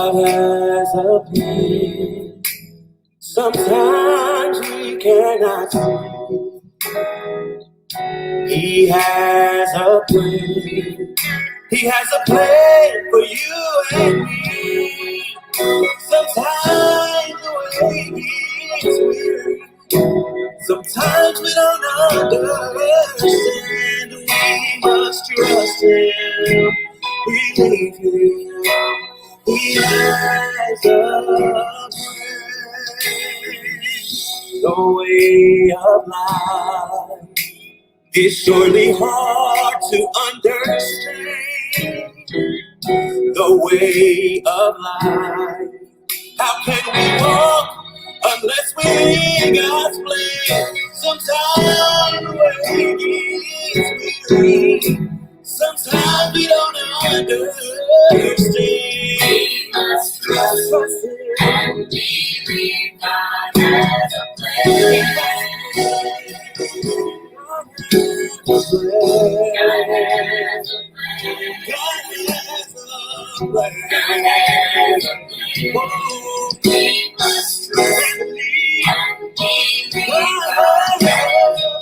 God has a plan. Sometimes we cannot see. He has a plan. He has a plan for you and me. Sometimes the way is weary. Sometimes we don't understand. We must trust Him. Believe Him. He has a plan. The way of life is surely hard to understand. The way of life. How can we walk unless we in God's plan? Sometimes the way is weary. Sometimes we don't understand. We must trust Him and believe God has a plan. God has a plan. Oh, we must trust and believe God has a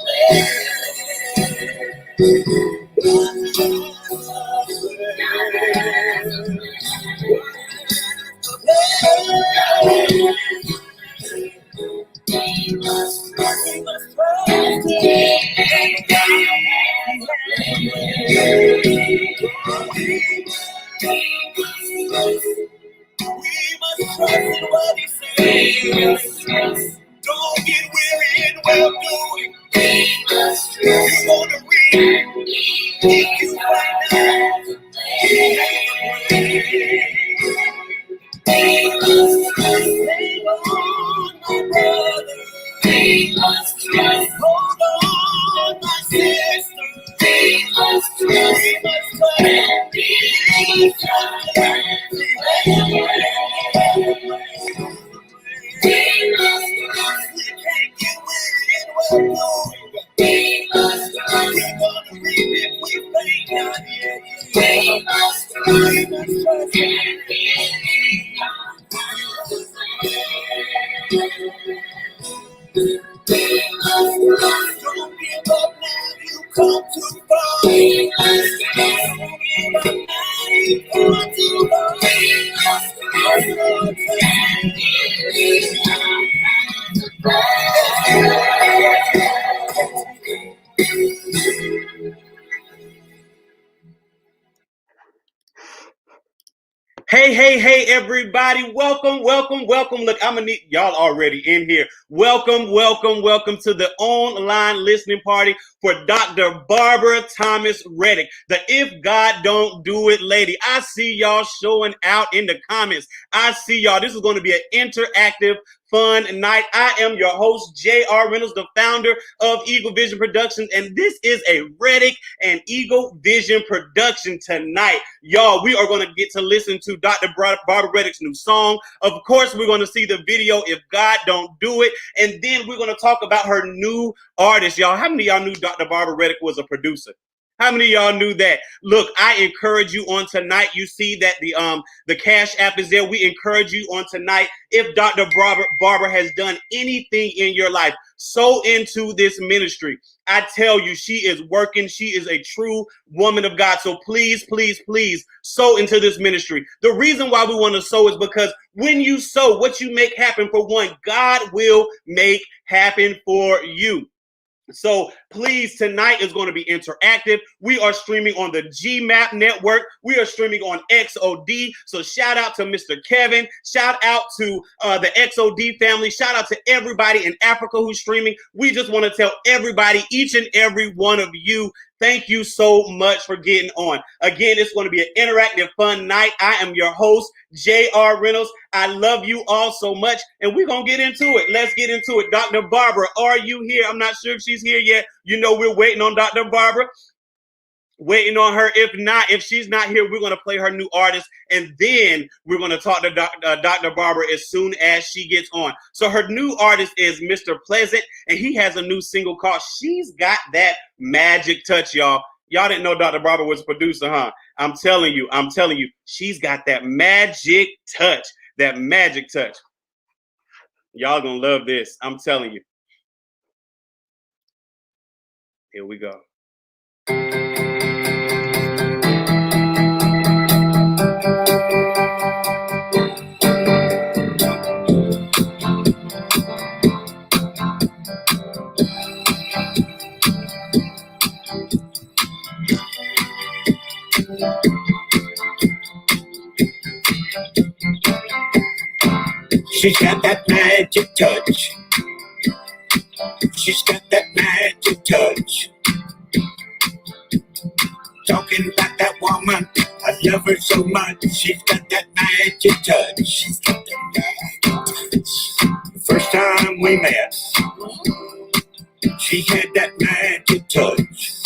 We must trust in what He says. Don't get weary in well doing. We must trust. You're gonna reap if you find out. He has a plan. We must trust. Hang on, my brother. We must trust. Hold on, my sister. We must trust. We must trust. We must trust. We can't get weary in well doing. We must trust. We're gonna reap if we faint not yet. We must trust. We must trust. Don't give up now, you come too far. We must trust. Don't give up now, you come too far. We must Hey, everybody. Welcome. Look, I'm going to need y'all already in here. Welcome to the online listening party for Dr. Barbara Thomas Reddick, the If God Don't Do It lady. I see y'all showing out in the comments. I see y'all. This is going to be an interactive, fun night. I am your host, J.R. Reynolds, the founder of Eagle Vision Productions, and this is a Reddick and Eagle Vision production tonight. Y'all, we are going to get to listen to Dr. Barbara Reddick's new song. Of course, we're going to see the video, If God Don't Do It, and then we're going to talk about her new artist. Y'all, how many of y'all knew Dr. Barbara Reddick was a producer? How many of y'all knew that? Look, I encourage you on tonight. You see that the Cash App is there. We encourage you on tonight. If Dr. Barbara has done anything in your life, sow into this ministry. I tell you, she is working. She is a true woman of God. So please sow into this ministry. The reason why we want to sow is because when you sow, what you make happen for one, God will make happen for you. So please, tonight is going to be interactive. We are streaming on the GMAP network. We are streaming on XOD. So shout out to Mr. Kevin. Shout out to the XOD family. Shout out to everybody in Africa who's streaming. We just want to tell everybody, each and every one of you, thank you so much for getting on. Again, it's going to be an interactive, fun night. I am your host, J.R. Reynolds. I love you all so much, and we're going to get into it. Let's get into it. Dr. Barbara, are you here? I'm not sure if she's here yet. You know we're waiting on Dr. Barbara. Waiting on her. If she's not here, we're going to play her new artist, and then we're going to talk to Dr. Barbara as soon as she gets on. So her new artist is Mr. Pleasant, and he has a new single called She's Got That Magic Touch, y'all. Y'all didn't know Dr. Barbara was a producer, huh? I'm telling you, she's got that magic touch, that magic touch. Y'all gonna love this. I'm telling you. Here we go. She's got that magic touch. She's got that magic touch. Talking about that woman, I love her so much. She's got that magic touch. She's got that magic touch. The first time we met, she had that magic touch.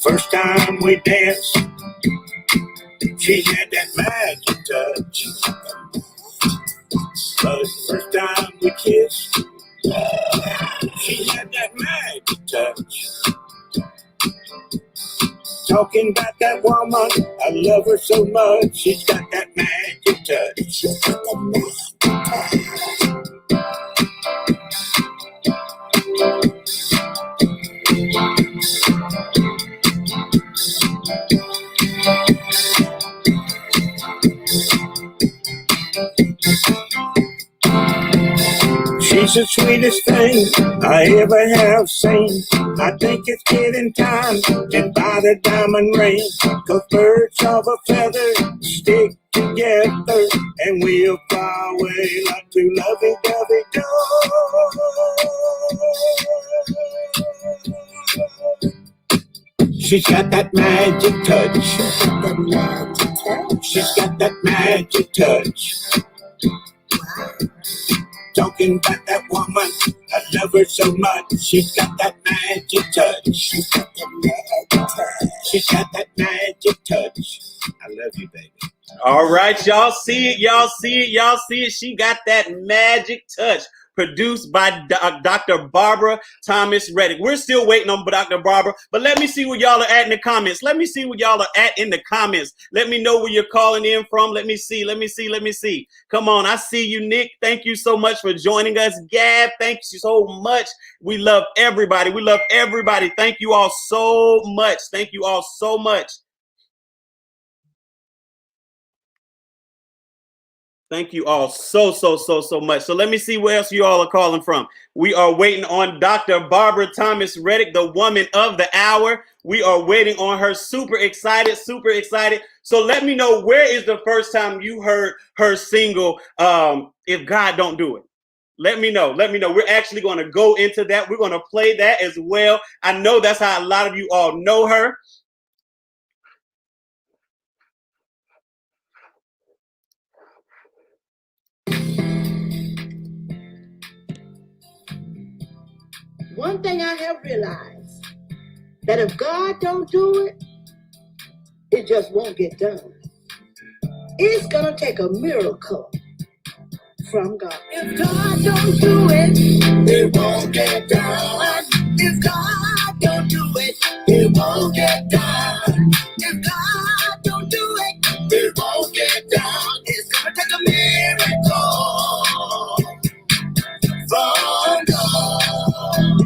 First time we danced, she had that magic touch. But first time we kissed, she had that magic touch. Talking about that woman, I love her so much. She's got that magic touch. She's got that magic She's the sweetest thing I ever have seen. I think it's getting time to buy the diamond ring. 'Cause birds of a feather stick together, and we'll fly away like two lovey-dovey doves. She's got that magic touch. She's got that magic touch. Talking about that woman, I love her so much. She's got that magic touch. She's got that magic touch. She's got that magic touch. I love you, baby. All right, y'all see it, y'all see it, y'all see it. She got that magic touch. Produced by Dr. Barbara Thomas Reddick. We're still waiting on Dr. Barbara, but let me see what y'all are at in the comments. Let me see what y'all are at in the comments. Let me know where you're calling in from. Let me see. Come on, I see you, Nick. Thank you so much for joining us. Gab, thank you so much. We love everybody. Thank you all so much. Thank you all so much. So let me see where else you all are calling from. We are waiting on Dr. Barbara Thomas Reddick, the woman of the hour. We are waiting on her. Super excited. So let me know, where is the first time you heard her single, If God Don't Do It? Let me know. We're actually going to go into that. We're going to play that as well. I know that's how a lot of you all know her. One thing I have realized, that if God don't do it, it just won't get done. It's gonna take a miracle from God. If God don't do it, it won't get done. If God don't do it, it won't get done. If God don't do it, it won't get done. It's gonna take a miracle from God.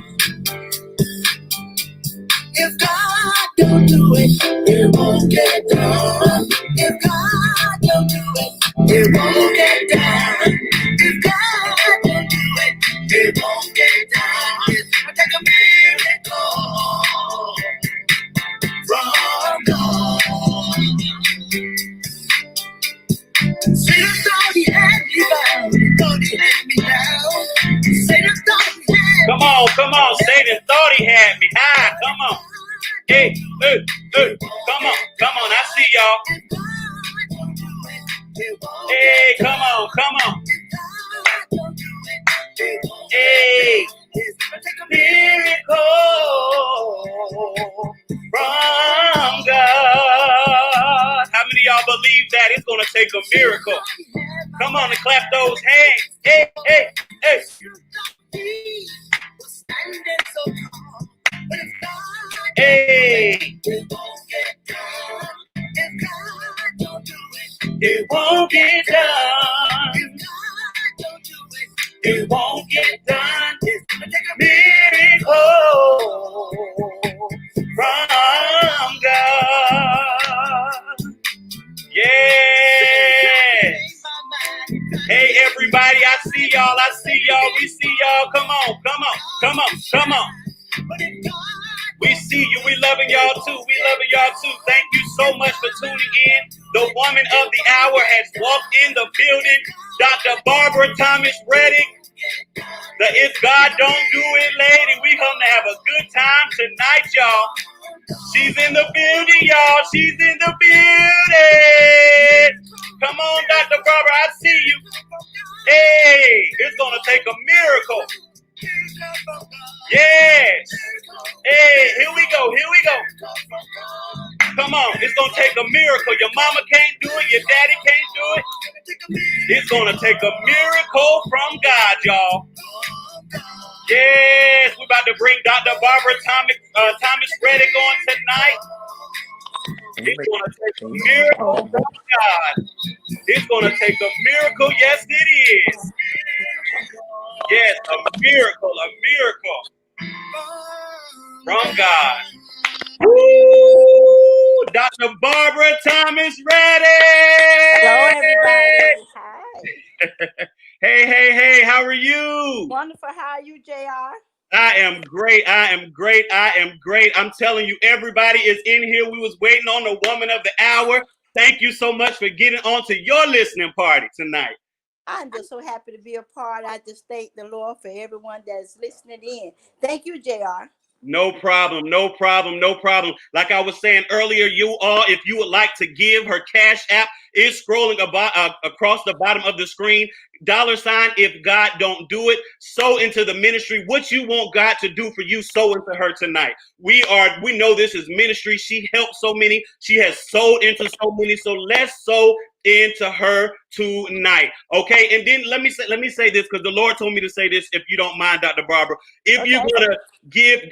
If God don't do it, it won't get done. If God don't do it, it won't get done. If God don't do it, it won't get done. It's gonna take a miracle from God. Satan thought he had me bound. He thought he had me down. Satan thought he had me. Come on. Satan thought he had me. Come on. Hey, come on. I see y'all. Hey, come on. Hey, miracle from God. How many of y'all believe that it's going to take a miracle? Come on and clap those hands. Hey. Hey, it won't get done. It won't get done. Miracle from God. Yes. Hey, everybody, I see y'all. I see y'all. We see y'all. Come on, come on, come on, come on. We see you. We loving y'all too. We loving y'all too. Thank you so much for tuning in. The woman of the hour has walked in the building. Dr. Barbara Thomas Reddick. The If God Don't Do It lady. We gonna have a good time tonight, y'all. She's in the building, y'all. She's in the building. Come on, Dr. Barbara. I see you. Hey, it's gonna take a miracle. Yes. Hey, here we go. Here we go. Come on. It's going to take a miracle. Your mama can't do it. Your daddy can't do it. It's going to take a miracle from God, y'all. Yes. We're about to bring Dr. Barbara Thomas Reddick on tonight. It's going to take a miracle from God. It's going to take a miracle. Yes, it is. Yes, a miracle from God. Woo! Dr. Barbara Thomas Reddick. Hello, everybody. Hi. Hey, how are you? Wonderful. How are you, JR? I am great. I'm telling you, everybody is in here. We was waiting on the woman of the hour. Thank you so much for getting onto your listening party tonight. I'm just so happy to be a part. I just thank the Lord for everyone that's listening in. Thank you, JR. No problem. Like I was saying earlier, you all, if you would like to give, her Cash App is scrolling across the bottom of the screen. $, if God don't do it. Sow into the ministry. What you want God to do for you, sow into her tonight. We know this is ministry. She helped so many. She has sold into so many. So let's sow into her tonight. Okay. And then let me say this, because the Lord told me to say this, if you don't mind, Dr. Barbara. If Okay. you're gonna give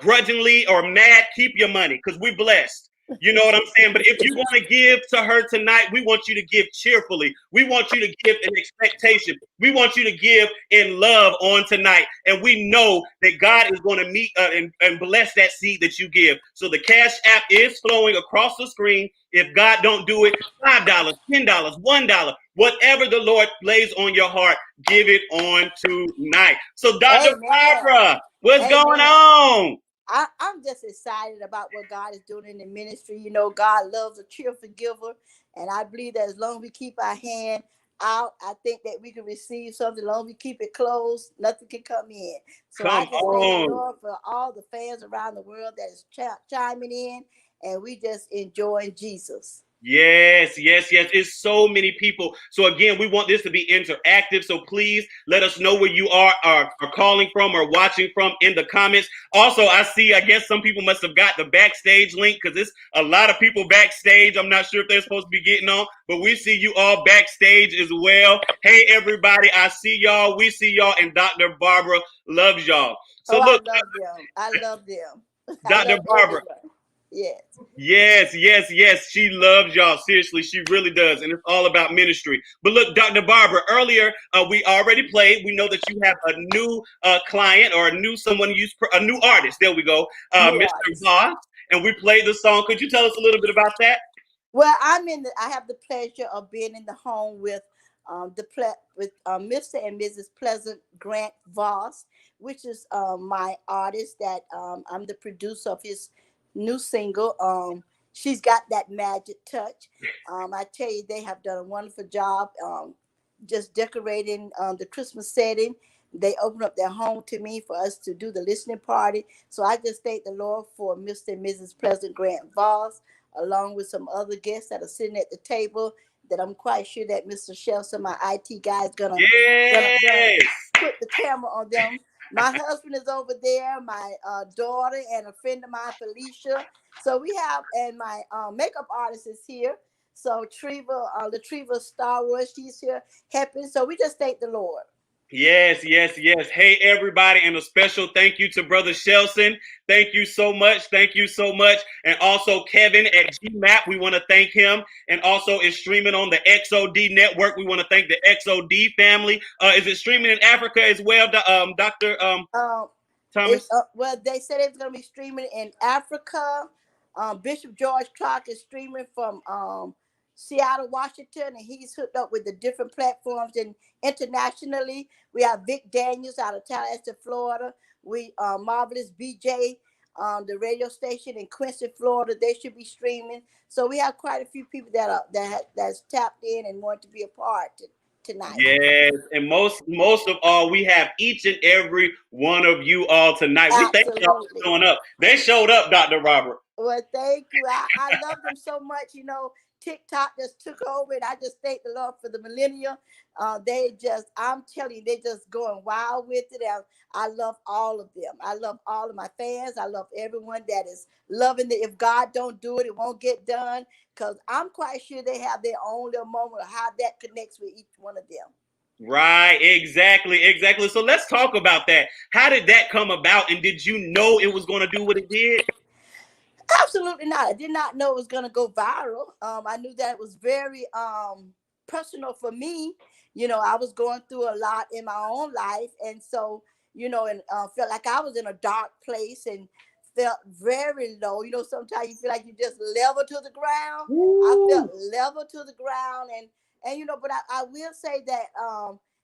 grudgingly or mad, keep your money, because we're blessed. You know what I'm saying? But if you want to give to her tonight, we want you to give cheerfully. We want you to give in expectation. We want you to give in love on tonight. And we know that God is going to meet and bless that seed that you give. So the Cash App is flowing across the screen. If God don't do it, $5, $10, $1, whatever the Lord lays on your heart, give it on tonight. So Dr. Amen. Barbara, what's Amen. going on? I'm just excited about what God is doing in the ministry. You know, God loves a cheerful giver. And I believe that as long as we keep our hand out, I think that we can receive something. As long as we keep it closed, nothing can come in. So I just thank the Lord for all the fans around the world that is chiming in. And we just enjoying Jesus. Yes. It's so many people. So again, we want this to be interactive. So please let us know where you are calling from or watching from in the comments. Also, I guess some people must have got the backstage link, because it's a lot of people backstage. I'm not sure if they're supposed to be getting on, but we see you all backstage as well. Hey, everybody, I see y'all. We see y'all, and Dr. Barbara loves y'all. So look, I love them. Dr. Barbara. Everyone. Yes. She loves y'all. Seriously, she really does. And it's all about ministry. But look, Dr. Barbara, earlier we already played. We know that you have a new client, or a new artist. There we go. Mr. Voss. And we played the song. Could you tell us a little bit about that? Well, I have the pleasure of being in the home with Mr. and Mrs. Pleasant Grant Voss, which is my artist that I'm the producer of his new single. She's got that magic touch. I tell you, they have done a wonderful job just decorating the Christmas setting. They opened up their home to me for us to do the listening party. So I just thank the Lord for Mr. and Mrs. Pleasant Grant Voss, along with some other guests that are sitting at the table, that I'm quite sure that Mr. Shelson, my IT guy, is gonna put the camera on them. My husband is over there, my daughter, and a friend of mine, Felicia. So we have, and my makeup artist is here. So Latriva Star Wars, she's here helping. So we just thank the Lord. Yes, yes, yes. Hey, everybody, and a special thank you to Brother Shelson. Thank you so much. Thank you so much. And also Kevin at GMAP, we want to thank him. And also it's streaming on the XOD network. We want to thank the XOD family. Is it streaming in Africa as well, Dr. Um, Thomas? well, they said it's going to be streaming in Africa. Bishop George Clark is streaming from Seattle, Washington, and he's hooked up with the different platforms. And internationally, we have Vic Daniels out of Tallahassee, Florida. We Marvelous BJ, the radio station in Quincy, Florida. They should be streaming. So we have quite a few people that's tapped in and want to be a part tonight. Yes, and most of all, we have each and every one of you all tonight. We thank y'all for Absolutely. showing up. They showed up, Dr. Robert. Well, thank you. I love them so much. You know, TikTok just took over, and I just thank the Lord for the millennial. I'm telling you, they just going wild with it. I love all of them. I love all of my fans. I love everyone that is loving it. If God don't do it, it won't get done. Because I'm quite sure they have their own little moment of how that connects with each one of them. Right, exactly, exactly. So let's talk about that. How did that come about, and did you know it was going to do what it did? Absolutely not. I did not know it was going to go viral. I knew that it was very personal for me. You know, I was going through a lot in my own life, and so and felt like I was in a dark place and felt very low. You know, sometimes you feel like you just level to the ground. I felt Ooh. level to the ground, and but I will say that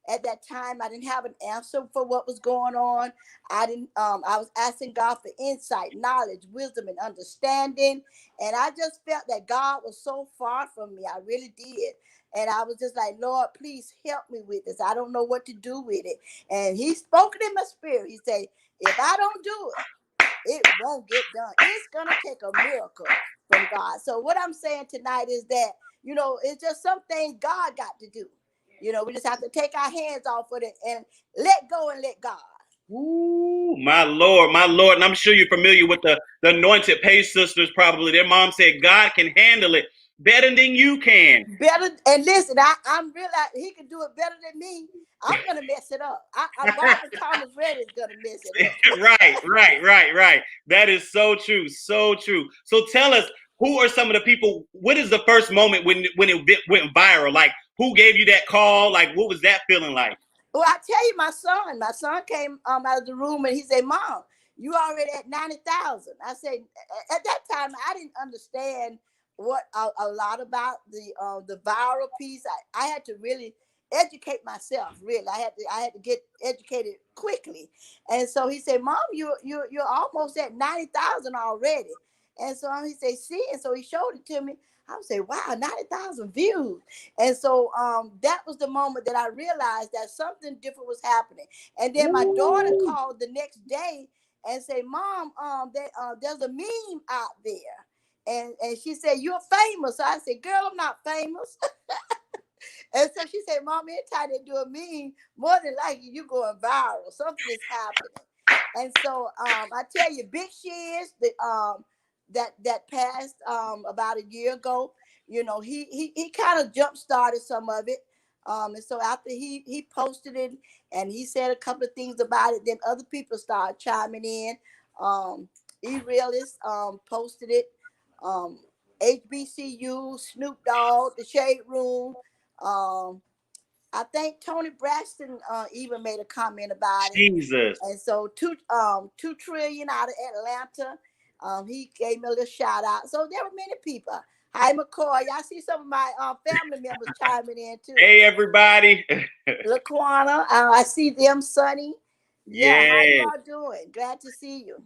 at that time I didn't have an answer for what was going on. I didn't. I was asking God for insight, knowledge, wisdom, and understanding. And I just felt that God was so far from me. I really did. And I was just like, Lord, please help me with this. I don't know what to do with it. And He spoke it in my spirit. He said, if I don't do it, it won't get done. It's gonna take a miracle from God. So what I'm saying tonight is that it's just some things God got to do. We just have to take our hands off of it and let go and let God. Ooh, my Lord, my Lord. And I'm sure you're familiar with the anointed Pace sisters, probably. Their mom said God can handle it better than you can. Better and listen, I'm realizing He can do it better than me. I'm gonna mess it up. Barbara Thomas Reddick is gonna mess it up. Right, right, right, right. That is so true, so true. So tell us, who are some of the people? What is the first moment when it went viral? Like, who gave you that call? Like, what was that feeling like? Well, I tell you, my son came out of the room and he said, "Mom, you already at 90,000." I said, at that time I didn't understand what a lot about the viral piece. I had to really educate myself. Really, I had to get educated quickly. And so he said, "Mom, you're almost at 90,000 already." And so he said, "See," and so he showed it to me. I would say, "Wow, 90,000 views." And so that was the moment that I realized that something different was happening. And then my daughter Ooh. called the next day and said, "Mom, there's a meme out there." And she said, "You're famous." So I said, "Girl, I'm not famous." And so she said, "Mom, anytime they do a meme, more than likely you going viral. Something is happening." And so I tell you, Big Shiz, that passed about a year ago. He kind of jump started some of it. And so after he posted it and he said a couple of things about it, then other people started chiming in. E-Realist posted it. Um, HBCU, Snoop Dogg, The Shade Room. Um, I think Tony Braxton even made a comment about it. Jesus. And so 2 Trillion out of Atlanta, he gave me a little shout out. So there were many people. Hi McCoy, y'all see some of my family members chiming in too. Hey, everybody. Laquana, I see them. Sonny, yeah. How you Yes. all doing? Glad to see you.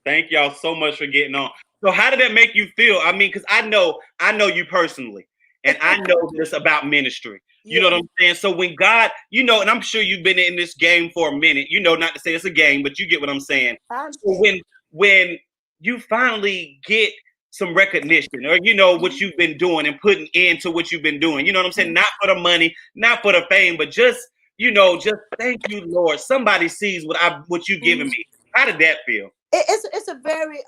Thank y'all so much for getting on. So how did that make you feel? I mean, because I know you personally, and I know this about ministry. You know Yeah, what I'm saying? So when God, and I'm sure you've been in this game for a minute, not to say it's a game, but you get what I'm saying. I So understand. when you finally get some recognition or what Mhm. you've been doing and putting into what you've been doing, you know what I'm saying? Mhm. Not for the money, not for the fame, but just thank you, Lord. Somebody sees what you've given Mhm. me. How did that feel? It's a very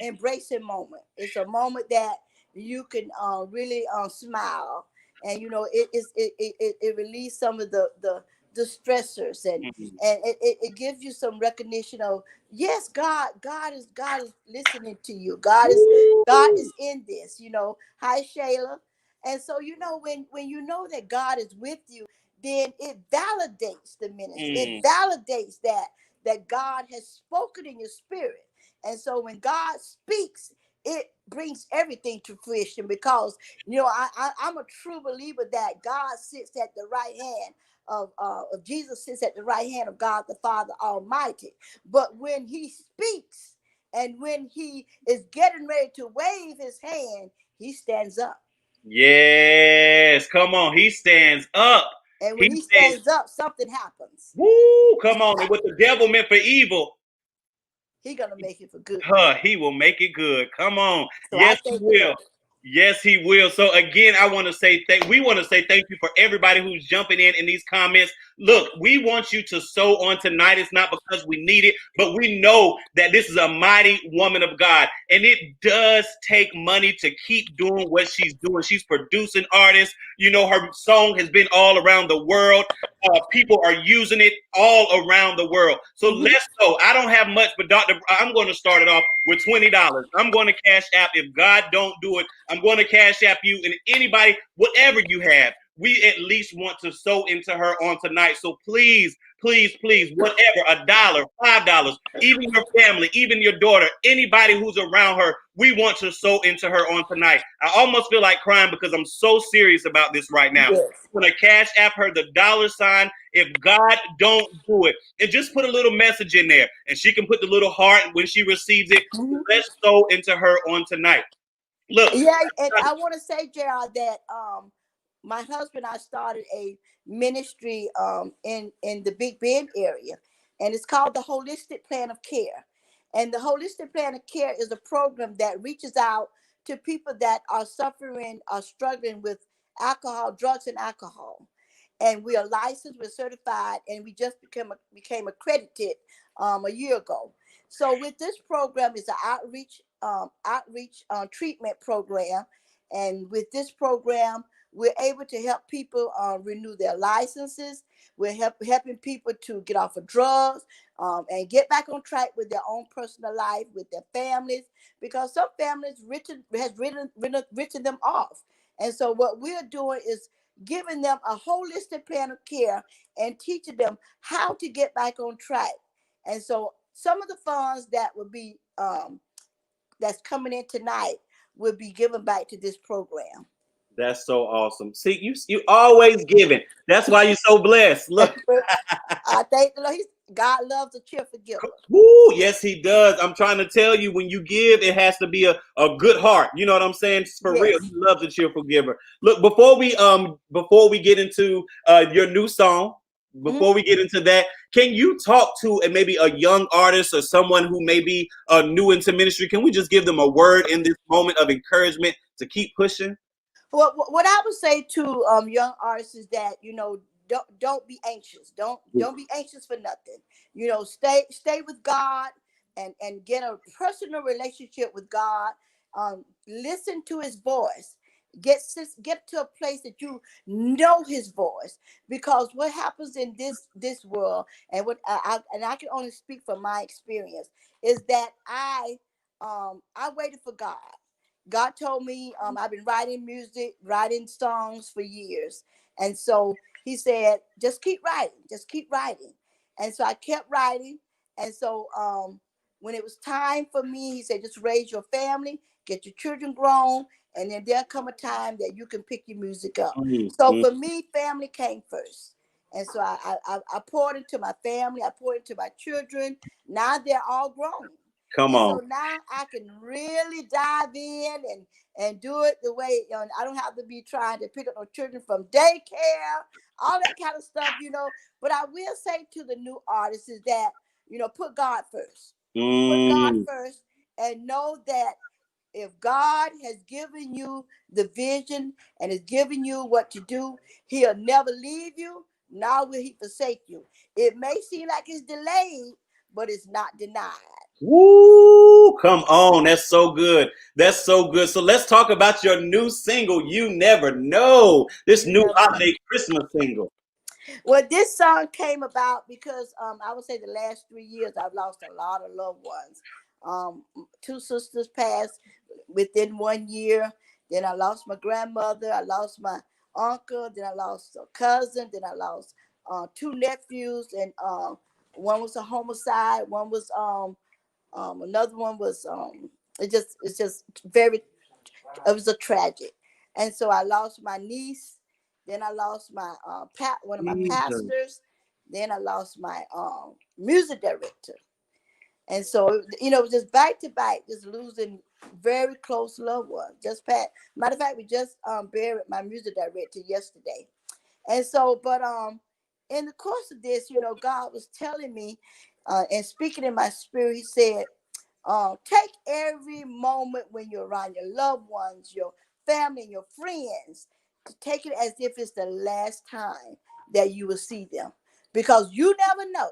embracing moment. It's a moment that you can really smile, and it release some of the the stressors, and Mhm. it gives you some recognition of, yes, God is listening to you. God is in this, Hi, Shayla. And so, when you know that God is with you, then it validates the ministry. It Mm. validates that God has spoken in your spirit. And so when God speaks, it brings everything to fruition, because I'm a true believer that God sits at the right hand of Jesus, sits at the right hand of God the Father Almighty. But when he speaks, and when he is getting ready to wave his hand, he stands up. Yes, come on. He stands up. And when He he says, stands up, something happens. woo, come on. And what the devil meant for evil, He's gonna make it for good. he will make it good. Come on. So I Yes, he thank the will. Lord. Yes, he will. So again, we want to say thank you for everybody who's jumping in these comments. Look, we want you to sow on tonight. It's not because we need it, but we know that this is a mighty woman of God. And it does take money to keep doing what she's doing. She's producing artists. Her song has been all around the world. People are using it all around the world. So Mhm. let's go. I don't have much, but I'm going to start it off with $20. I'm going to cash app. If God don't do it, I'm going to cash app you, and anybody, whatever you have, we at least want to sow into her on tonight. So please, please, please, whatever, $1, $5, even your family, even your daughter, anybody who's around her, we want to sow into her on tonight. I almost feel like crying because I'm so serious about this right now. Yes. I'm going to cash app her the $sign if God don't do it. And just put a little message in there, and she can put the little heart when she receives it. Mhm. Let's sow into her on tonight. Look. Yeah, and I want to say, Gerald, that my husband and I started a ministry in the Big Bend area, and it's called the Holistic Plan of Care. And the Holistic Plan of Care is a program that reaches out to people that are suffering or struggling with alcohol, drugs, and alcohol. And we are licensed, we're certified, and we just became accredited a year ago. So with this program, it's an outreach treatment program, and with this program, we're able to help people renew their licenses. We're helping people to get off of drugs, and get back on track with their own personal life, with their families, because some families written them off. And so what we're doing is giving them a holistic plan of care and teaching them how to get back on track. And so some of the funds that will be that's coming in tonight will be given back to this program. That's so awesome. See, you always giving. That's why you're so blessed. Look. I thank the Lord. God loves a cheerful giver. Woo, yes, he does. I'm trying to tell you, when you give, it has to be a good heart. You know what I'm saying? For real. Yes. He loves a cheerful giver. Look, before we get into your new song, Mhm. before we get into that, can you talk to maybe a young artist or someone who may be new into ministry? Can we just give them a word in this moment of encouragement to keep pushing? What I would say to young artists is that, don't be anxious. Don't be anxious for nothing. Stay with God, and get a personal relationship with God. Listen to His voice. Get to a place that you know His voice, because what happens in this world, and I can only speak from my experience, is that I waited for God. God told me, I've been writing music, writing songs for years. And so he said, just keep writing, just keep writing. And so I kept writing. And so when it was time for me, he said, just raise your family, get your children grown, and then there'll come a time that you can pick your music up. So Mm-hmm. for me, family came first. And so I poured into my family, I poured into my children. Now they're all grown. Come And on. so now I can really dive in and do it the way, I don't have to be trying to pick up no children from daycare, all that kind of stuff. But I will say to the new artists is that, put God first. Put God Mm. first, and know that if God has given you the vision and has given you what to do, He'll never leave you, nor will He forsake you. It may seem like it's delayed, but it's not denied. Woo! Come on, that's so good. That's so good. So let's talk about your new single, "You Never Know." This You new never know. holiday Christmas single. Well, this song came about because I would say the last 3 years I've lost a lot of loved ones. Two sisters passed within 1 year. Then I lost my grandmother. I lost my uncle. Then I lost a cousin. Then I lost two nephews, and one was a homicide. One was another one was it's just very, it was a tragic. And so I lost my niece, then I lost my one of my Jesus. pastors, then I lost my music director. And so, it was just back to back, just losing very close loved ones. Just matter of fact, we just buried my music director yesterday. And so, but in the course of this, God was telling me and speaking in my spirit. He said, take every moment when you're around your loved ones, your family, and your friends, to take it as if it's the last time that you will see them, because you never know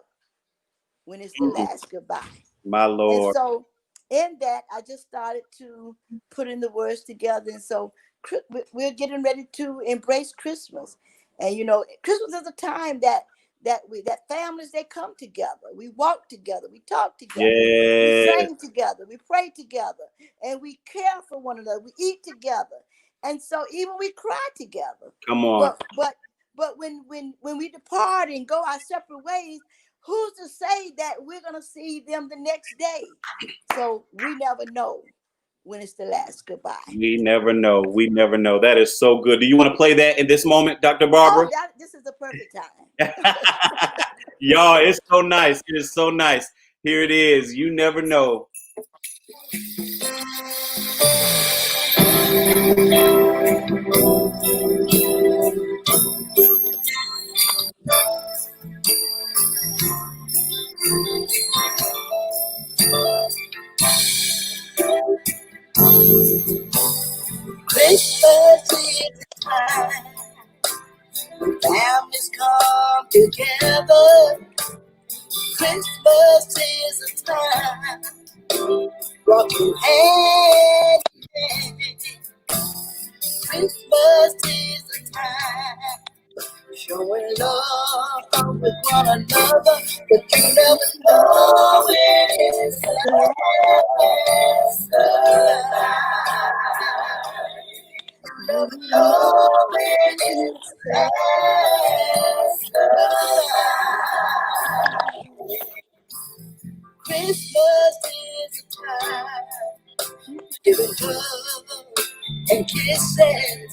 when it's the last goodbye. My And Lord. so, in that, I just started to put in the words together. And so, we're getting ready to embrace Christmas. And Christmas is a time that families, they come together. We walk together. We talk together. We Yes. sing together. We pray together, and we care for one another. We eat together, and so even we cry together. Come on. But when we depart and go our separate ways, who's to say that we're gonna see them the next day? So we never know when it's the last goodbye. We never know. We never know. That is so good. Do you want to play that in this moment, Dr. Barbara? Oh, this is the perfect time. Y'all, it's so nice. It is so nice. Here it is. You never know. Christmas is the time when families come together. Christmas is a time walking hand in hand. Christmas is a time showing love with one another, but you never know when it's the last goodbye. Never know when it's the last goodbye. Christmas is a time giving hugs and kisses.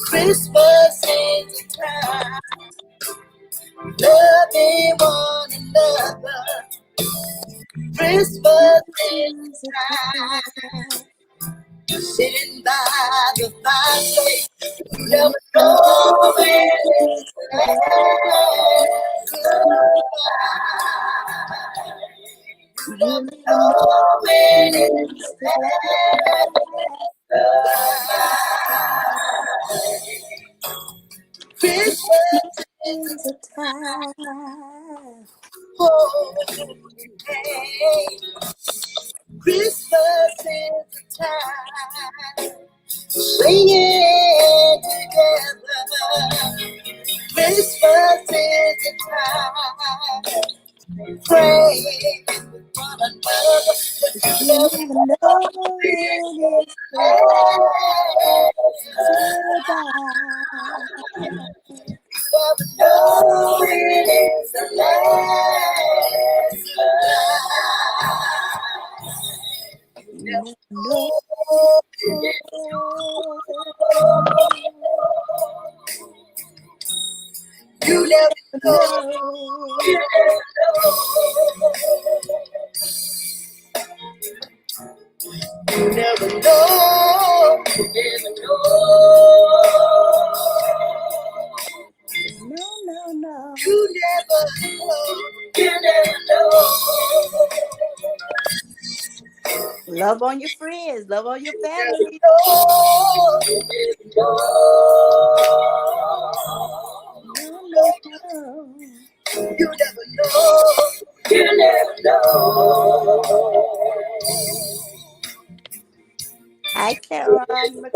Christmas is a time loving one another. Christmas is a time sitting by the fireplace. You never know when it's the last goodbye. You never know when it's the last goodbye. Christmas is a time holding hands. Christmas is a time singing together. Christmas is a time praying with one another. But you never know when it's goodbye. Never know when it's the last goodbye. Never know. You never know. You never know. You never know. You never know. No. You never know. You never know. Love on your friends. Love on your family. You never know. You never know. You never know. Hi, Caroline.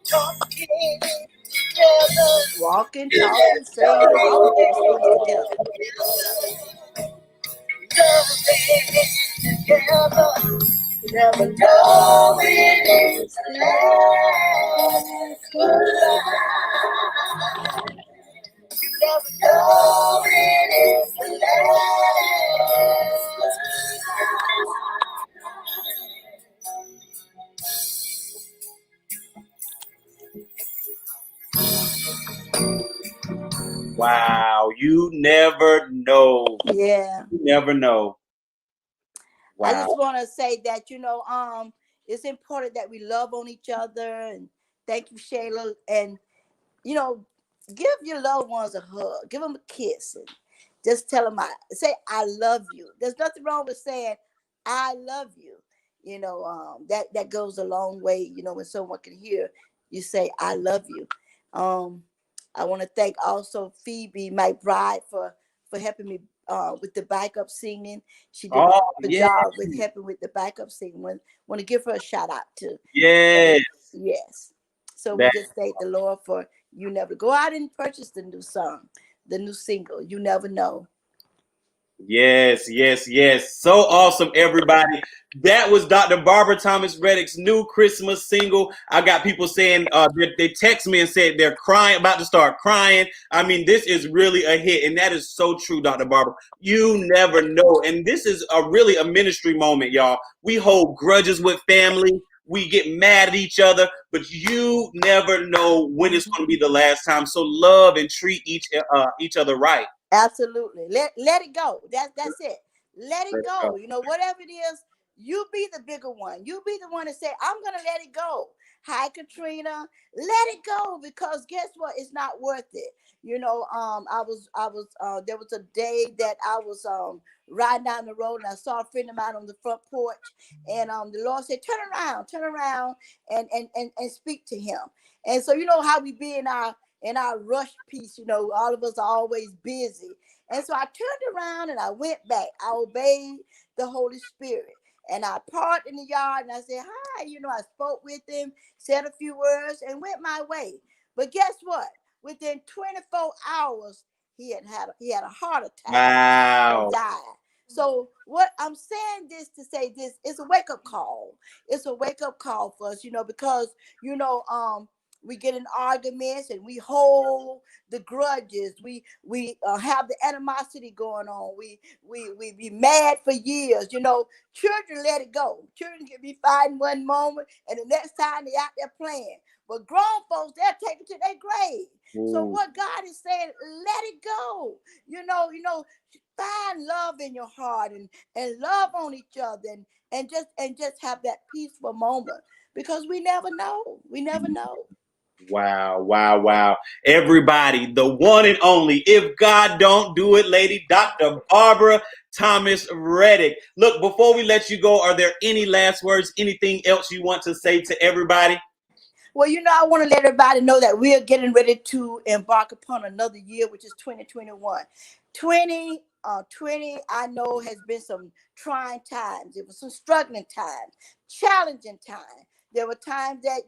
Talking walking, talking, singing, all of those things together. You never know when it's the last. You never know when it's the last. Wow, you never know. Yeah. You never know. I Wow. just want to say that, it's important that we love on each other. And thank you, Shayla. And, you know, give your loved ones a hug, give them a kiss, and just tell them, say, I love you. There's nothing wrong with saying, I love you. That goes a long way, when someone can hear you say, I love you. Um, I want to thank also Phoebe, my bride, for helping me with the backup singing. She did a Oh, good yeah. job with helping with the backup singing. Want to give her a shout out too. Yes. Yes. So we That, just thank the Lord for You Never. Go out and purchase the new song, the new single. You never know. yes, yes, yes. So awesome, everybody. That was Dr. Barbara Thomas Reddick's new Christmas single. I got people saying they text me and said they're crying, about to start crying. I mean, this is really a hit, and that is so true, Dr. Barbara. You never know. And this is really a ministry moment, y'all. We hold grudges with family. We get mad at each other, but you never know when it's going to be the last time. So love and treat each other right. Absolutely. Let it go. That's it. Let it go. Whatever it is, you be the bigger one. You be the one to say, I'm gonna let it go. Hi, Katrina. Let it go, because guess what? It's not worth it. There was a day that I was riding down the road, and I saw a friend of mine on the front porch, and the Lord said, turn around and speak to him. And so, you know how we be in our rush piece, all of us are always busy. And so I turned around and I went back. I obeyed the Holy Spirit. And I parked in the yard and I said, hi, I spoke with him, said a few words, and went my way. But guess what? Within 24 hours, he had a heart attack and Wow. died. So what I'm saying this to say this is a wake-up call. It's a wake-up call for us, because we get in arguments and we hold the grudges. We have the animosity going on. We be mad for years. Children let it go. Children can be fighting one moment and the next time they out there playing. But grown folks, they'll take it to their grave. So Ooh. what God is saying, let it go. Find love in your heart and love on each other and just have that peaceful moment, because we never know. We never know. Wow, wow, wow. Everybody, the one and only, if God don't do it, lady, Dr. Barbara Thomas Reddick. Look, before we let you go, are there any last words, anything else you want to say to everybody? Well, I want to let everybody know that we are getting ready to embark upon another year, which is 2021. 2020, I know, has been some trying times. It was some struggling times, challenging times. There were times that,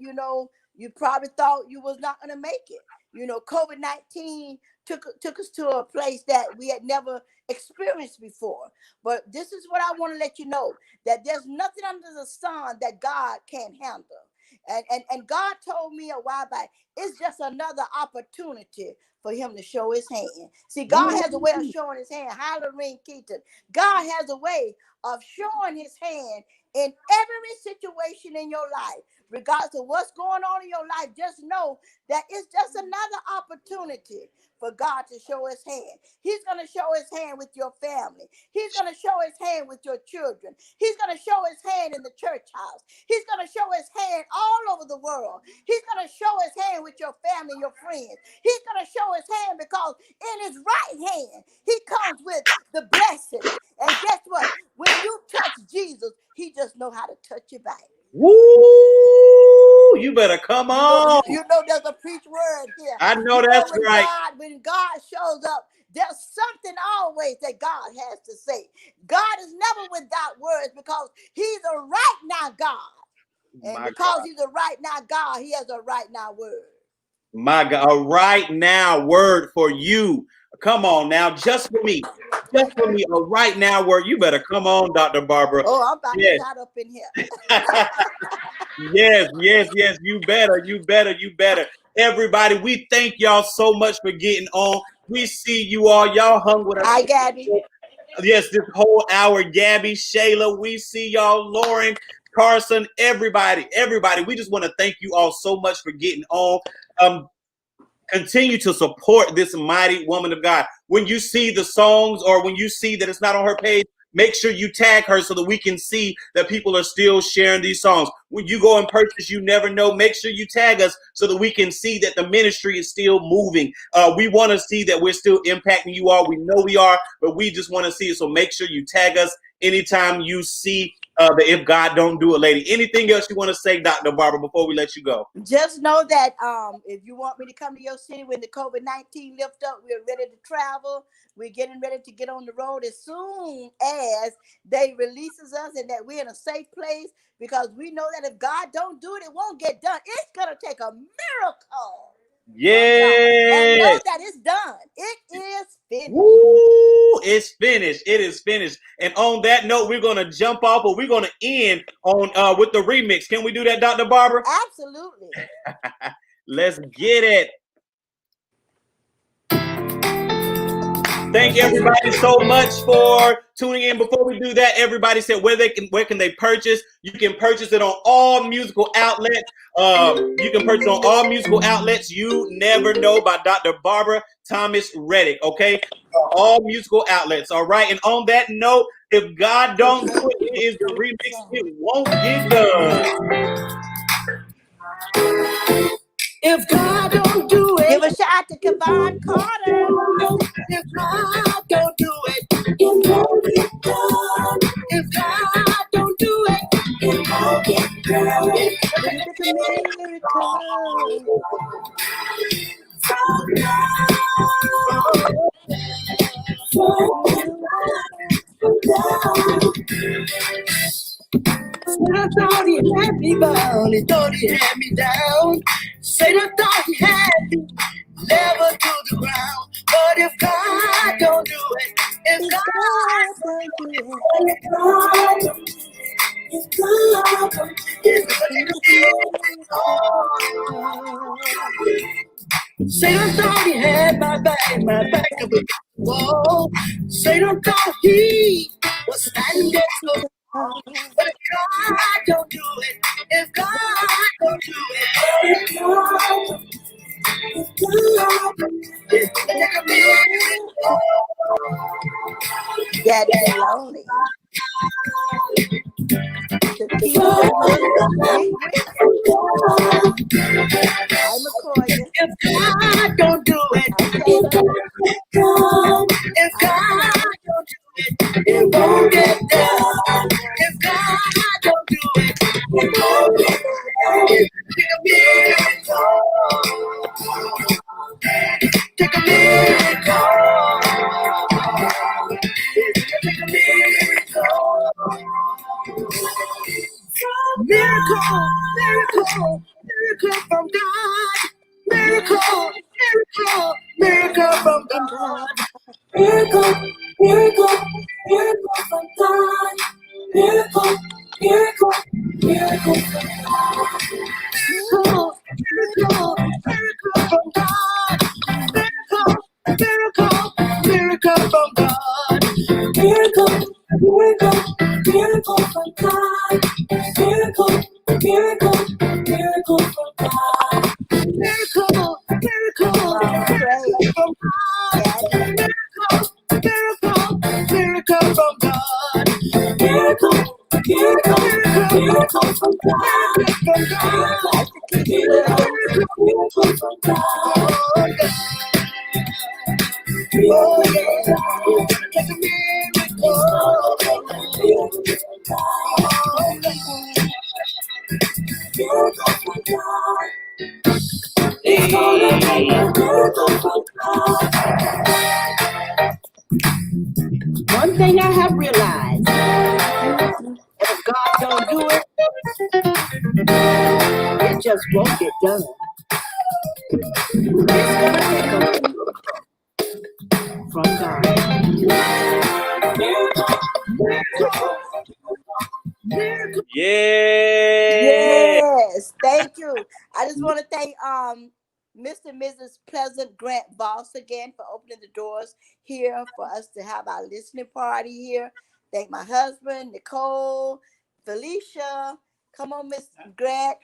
you probably thought you was not going to make it. COVID-19 took us to a place that we had never experienced before. But this is what I want to let you know, that there's nothing under the sun that God can't handle. And God told me a while back, it's just another opportunity for him to show his hand. See, God has a way of showing his hand. Hallelujah, Keaton. God has a way of showing his hand in every situation in your life. Regardless of what's going on in your life, just know that it's just another opportunity for God to show his hand. He's going to show his hand with your family. He's going to show his hand with your children. He's going to show his hand in the church house. He's going to show his hand all over the world. He's going to show his hand with your family, your friends. He's going to show his hand because in his right hand, he comes with the blessings. And guess what? When you touch Jesus, he just know how to touch you back. Woo! You better come on. There's a preach word here. I know that's right. When God shows up, there's something always that God has to say. God is never without words, because he's a right now God. And My because God. he's a right now God, he has a right now word. My God. A right now word for you. Come on now, just for me. Just for me, a right now word. You better come on, Dr. Barbara. Oh, I'm about Yes. to shout up in here. Yes. You better. Everybody, we thank y'all so much for getting on. We see you all. Y'all hung with us. Hi, Gabby. Yes, this whole hour. Gabby, Shayla, we see y'all. Lauren, Carson, everybody. We just want to thank you all so much for getting on. Continue to support this mighty woman of God. When you see the songs or when you see that it's not on her page, make sure you tag her so that we can see that people are still sharing these songs. When you go and purchase, you never know. Make sure you tag us so that we can see that the ministry is still moving. We want to see that we're still impacting you all. We know we are, but we just want to see it. So make sure you tag us anytime you see the If God Don't Do It lady. Anything else you want to say, Dr. Barbara, before we let you go? Just know that if you want me to come to your city when the COVID-19 lift up, we're ready to travel. We're getting ready to get on the road as soon as they releases us and that we're in a safe place, because we know that if God don't do it, it won't get done. It's gonna take a miracle. And know Yes. that it's done. It is finished. Woo! It's finished. It is finished. And on that note, we're gonna jump off, or we're gonna end on with the remix. Can we do that, Dr. Barbara? Absolutely. Let's get it. Thank everybody so much for tuning in. Before we do that, everybody said where can they purchase? You can purchase it on all musical outlets. You can purchase on all musical outlets. You Never Know by Dr. Barbara Thomas Reddick. Okay, all musical outlets. All right. And on that note, if God don't do it, it is the remix. It won't get done. If God don't do it, Give a shout out to Kevon Carter. if God don't do it, it won't get done. If God don't do it, it won't get done. It's a miracle. Satan thought he had me bound, he thought he had me down. Satan thought he had me level to the ground. But if God don't do it, if God don't do it, if God don't, it's Satan thought he had my back up against the wall. Satan thought he was standing there so strong. But if God don't do it, if God don't do it, if God, it's gonna take a miracle. Daddy lonely. Shakira Rick. Hi, McCoy. If God don't do it, Hi, Taylor. if God don't do it, it won't get done. If God don't do it, it won't get done. Take a miracle. Take a miracle. Take a miracle. Miracle from God. Miracle from God. Miracle from God. Miracle from God. Miracle from God. Miracle from God. Miracle from God. Miracle from God. Miracle from God. Daddy. Miracle from God. Miracle from God. Hi, Shakira. Miracle from God. Oh, yeah. Take a miracle. Miracle from God. It's gonna take a miracle from God. One thing I have realized, if God don't do it, it just won't get done. It's gonna take a from God. Yeah. Yes, thank you. I just want to thank Mr. and Mrs. Pleasant Grant Voss again for opening the doors here for us to have our listening party here. Thank my husband, Nicole, Felicia. Come on, Miss Grant.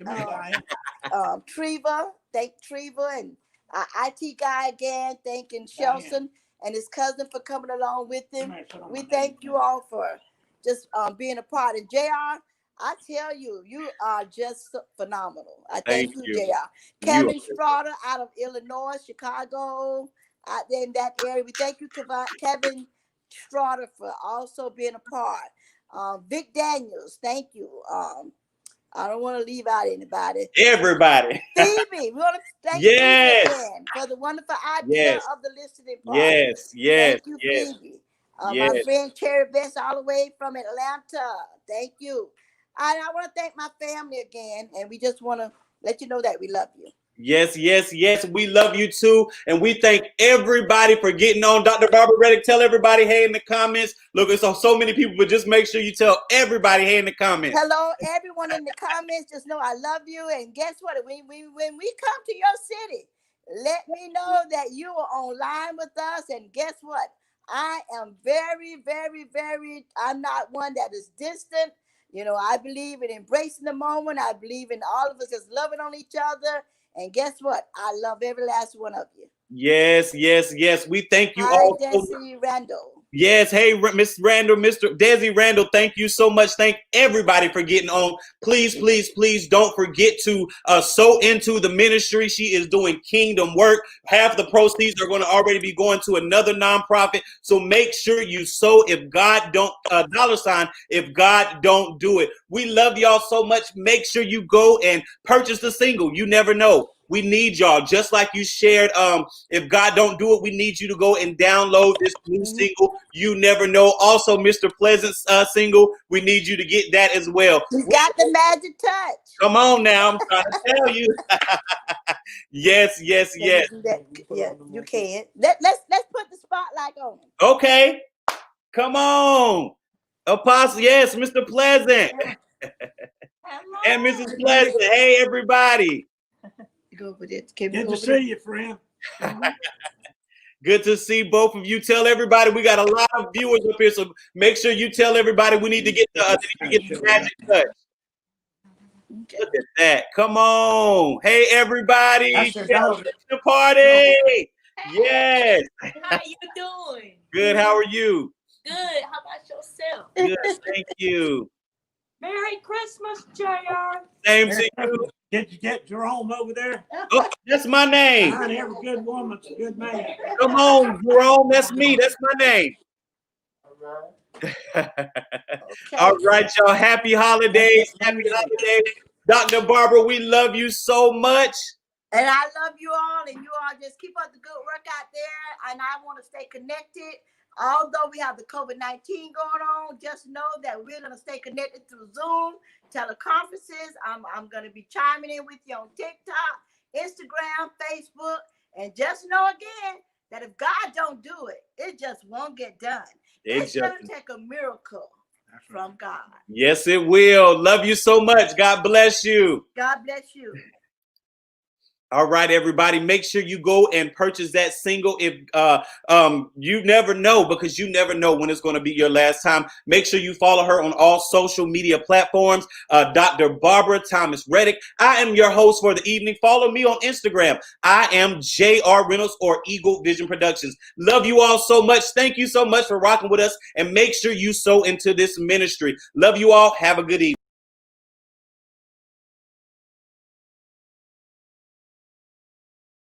Treva. Thank Treva and our IT guy again. Thanking Shelton and his cousin for coming along with him. We thank you all for just being a part. And JR, I tell you, you are just phenomenal. I thank you, JR. Kevin Strada out of Illinois, Chicago, out there in that area. We thank you, Kevin Strada, for also being a part. Vic Daniels, thank you. I don't want to leave out anybody. Everybody. Phoebe, we want to thank Phoebe again for the wonderful idea of the listening party. Thank you, Phoebe. My friend Cherry Best all the way from Atlanta. Thank you. And I want to thank my family again, and we just want to let you know that we love you. Yes, yes, yes. We love you too. And we thank everybody for getting on. Dr. Barbara Reddick, tell everybody hey in the comments. Look, it's so many people, but just make sure you tell everybody hey in the comments. Hello, everyone in the comments. Just know I love you. And guess what? When we come to your city, let me know that you are online with us. And guess what? I am very, very, very, I'm not one that is distant. You know, I believe in embracing the moment. I believe in all of us just loving on each other. And guess what? I love every last one of you. Yes, yes, yes. We thank you all. Desi Randall. Yes. Hey, Miss Randall, Mr. Desi Randall, thank you so much. Thank everybody for getting on. Please, please, please don't forget to sow into the ministry. She is doing kingdom work. Half the proceeds are going to already be going to another nonprofit. So make sure you sow if God don't, $ if God don't do it. We love y'all so much. Make sure you go and purchase the single. You never know. We need y'all, just like you shared. If God don't do it, we need you to go and download this new single. You never know. Also, Mr. Pleasant's single, we need you to get that as well. He's got the magic touch. Come on now, I'm trying to tell you. Yes, yes, yes. Yeah, you can. Let's put the spotlight on him. Okay, come on, Apostle. Yes, Mr. Pleasant and Mrs. Pleasant. Hey, everybody. Go over there. Good to see you, friend. Good to see both of you. Tell everybody we got a lot of viewers up here, so make sure you tell everybody we need to get the magic touch. Look at that! Come on, hey everybody, the party! Yes. How you doing? Good. How are you? Good. How about yourself? Good. Thank you. Merry Christmas, JR. Same to you. Did you get Jerome over there? Oh, that's my name. Every good woman's a good man. Come on, Jerome. That's me. That's my name. All right, y'all. Happy holidays. Happy holidays. Dr. Barbara, we love you so much. And I love you all. And you all just keep up the good work out there. And I want to stay connected. Although we have the COVID-19 going on, just know that we're going to stay connected through Zoom, teleconferences. I'm going to be chiming in with you on TikTok, Instagram, Facebook. And just know again that if God don't do it, it just won't get done. It's going to take a miracle from God. Yes, it will. Love you so much. God bless you. God bless you. All right, everybody, make sure you go and purchase that single. If you never know, because you never know when it's going to be your last time. Make sure you follow her on all social media platforms. Dr. Barbara Thomas Reddick. I am your host for the evening. Follow me on Instagram. I am J.R. Reynolds or Eagle Vision Productions. Love you all so much. Thank you so much for rocking with us. And make sure you sow into this ministry. Love you all. Have a good evening.